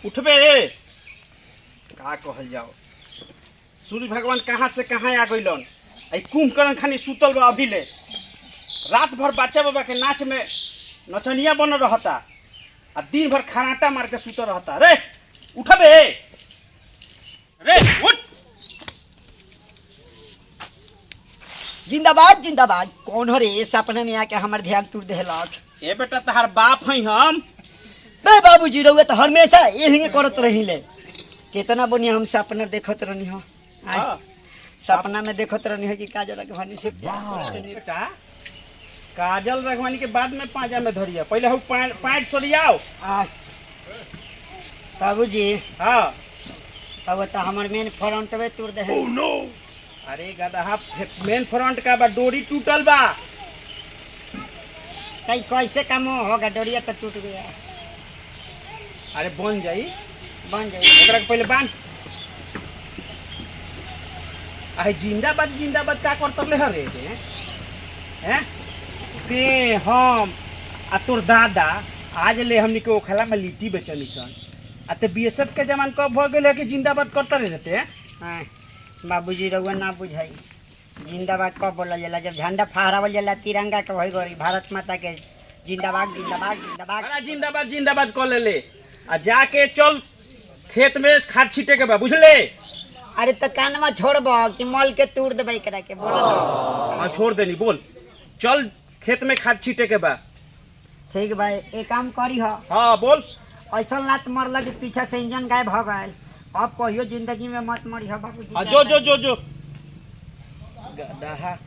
उठबे का कहल जाओ। सूर्य भगवान कहाँ से कहाँ आ गइलन। कुंभकर्ण खानी सुतल बा अभी ले। रात भर बच्चा बाबा के नाच में नचनिया बन रहता आ दिन भर खराटा मार के सुत रहता। रे उठबे रे उठ। जिंदाबाद जिंदाबाद। कौन हो रे सपने में आके हमार ध्यान तू देहलक। ए बेटा तहार बाप हई हम। बे बाबूजी रहुए तो हमेशा यही करत रहिले। कितना बढ़िया हम सपना देखत रहनी हो। सपना में देखत रहनी हो कि काजल रखवानी से बेटा काजल रखवानी के बाद में पांजा में धरिया। पहले हम पैंट सरियाओ। बाबूजी हाँ तब तो हमार मेन फ्रंट में तोड़ दे। Oh no. अरे गधा मेन फ्रंट का बा डोरी टूटल बा। कई कैसे काम होगा डोरिया तो टूट गया। अरे बन जाई ओकरा के पहले बांध। अरे जिंदाबाद का करत ले हरे हैं ते हम आ तोर दादा आज ले हमनी के ओखला में लिट्टी बेचनी सन। आ ते बीएसएफ के जमान कब हो गेल कि जिंदाबाद करता रहते हैं। हाँ बाबूजी रहुआ ना बुझाई। जिंदाबाद कब बोला जाला जब झंडा फहरावल जाला तिरंगा के वही गरी भारत माता के जिंदाबाद जिंदाबाद जिंदाबाद। अरे जिंदाबाद कर ले आ जाके चल खेत में खाद छीटे के बा बुझले। अरे तो कानमा छोड़ब कि मल के तोड़ देबै करा के बोला। हाँ छोड़ देनी बोल। चल खेत में खाद छीटे के बा। ठीक भाई एक काम करी हो। हाँ बोल। ऐसा लात मरल कि पीछे से इंजन गायब हो गए। अब कहियो जिंदगी में मत मरी हो बाबूजी। हाँ जो गधा।